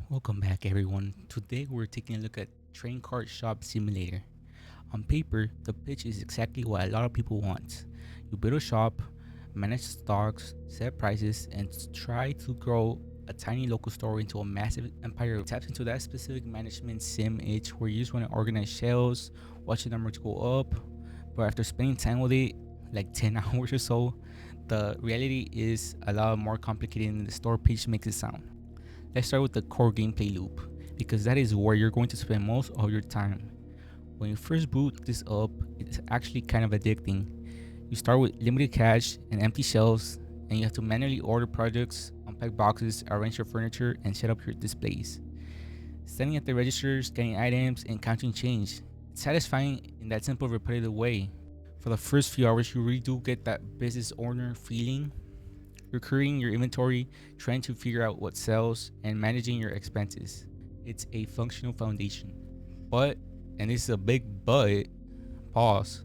Welcome back, everyone. Today we're taking a look at Train Cart Shop Simulator. On paper, the pitch is exactly what a lot of people want. You build a shop, manage stocks, set prices, and try to grow a tiny local store into a massive empire. It taps into that specific management sim itch where you just want to organize shelves, watch the numbers go up. But after spending time with it, like 10 hours or so, the reality is a lot more complicated than the store pitch makes it sound. Let's start with the core gameplay loop, because that is where you're going to spend most of your time. When you first boot this up, it's actually kind of addicting. You start with limited cash and empty shelves, and you have to manually order products, unpack boxes, arrange your furniture, and set up your displays. Standing at the register, scanning items, and counting change. It's satisfying in that simple, repetitive way. For the first few hours, you really do get that business owner feeling. You're creating your inventory, trying to figure out what sells, and managing your expenses. It's a functional foundation. But, and this is a big but, pause.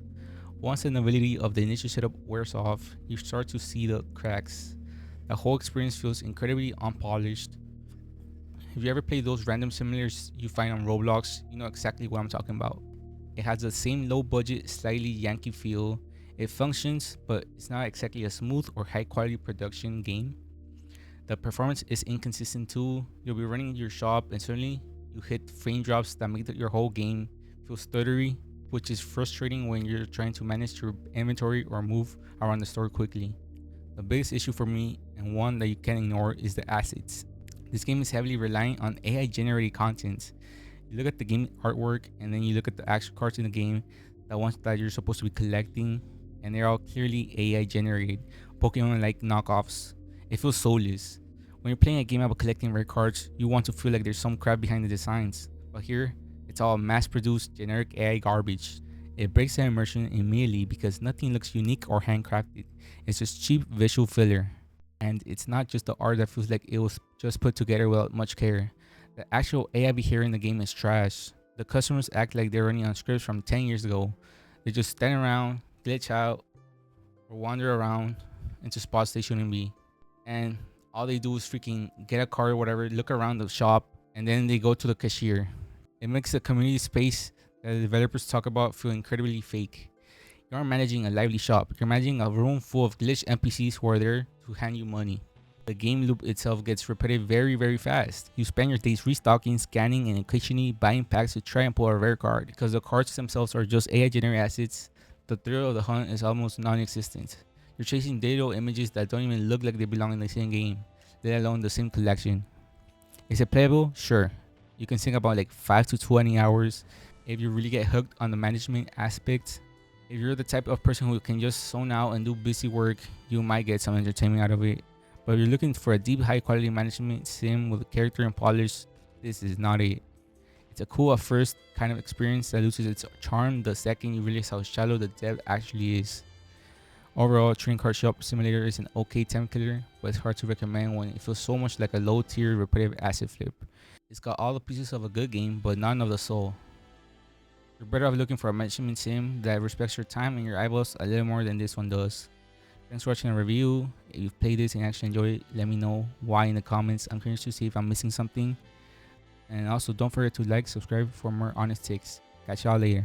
Once the novelty of the initial setup wears off, you start to see the cracks. The whole experience feels incredibly unpolished. If you ever play those random simulators you find on Roblox, you know exactly what I'm talking about. It has the same low budget, slightly Yankee feel. It functions, but it's not exactly a smooth or high quality production game. The performance is inconsistent too. You'll be running your shop and suddenly you hit frame drops that make your whole game feel stuttery, which is frustrating when you're trying to manage your inventory or move around the store quickly. The biggest issue for me, and one that you can't ignore, is the assets. This game is heavily reliant on AI generated content. You look at the game artwork and then you look at the actual cards in the game, the ones that you're supposed to be collecting, and they're all clearly AI generated, Pokemon like knockoffs. It feels soulless. When you're playing a game about collecting rare cards, you want to feel like there's some crap behind the designs. But here, it's all mass produced, generic AI garbage. It breaks the immersion immediately because nothing looks unique or handcrafted. It's just cheap visual filler. And it's not just the art that feels like it was just put together without much care. The actual AI behavior in the game is trash. The customers act like they're running on scripts from 10 years ago. They just stand around, glitch out, or wander around into spots they shouldn't be. And all they do is freaking get a card or whatever, look around the shop, and then they go to the cashier. It makes the community space that the developers talk about feel incredibly fake. You aren't managing a lively shop, you're managing a room full of glitched NPCs who are there to hand you money. The game loop itself gets repetitive very, very fast. You spend your days restocking, scanning, and occasionally buying packs to try and pull a rare card. Because the cards themselves are just AI generated assets, the thrill of the hunt is almost non existent. You're chasing digital images that don't even look like they belong in the same game, let alone the same collection. Is it playable? Sure. You can think about like 5 to 20 hours if you really get hooked on the management aspect. If you're the type of person who can just zone out and do busy work, you might get some entertainment out of it. But if you're looking for a deep, high quality management sim with a character and polish, this is not it. It's a cool at first kind of experience that loses its charm the second you realize how shallow the depth actually is. Overall, Train Car Shop Simulator is an okay time killer, but it's hard to recommend when it feels so much like a low tier repetitive asset flip. It's got all the pieces of a good game, but none of the soul. You're better off looking for a management sim that respects your time and your eyeballs a little more than this one does. Thanks for watching the review. If you've played this and actually enjoyed it, let me know why in the comments. I'm curious to see if I'm missing something. And also, don't forget to like, subscribe for more honest takes. Catch y'all later.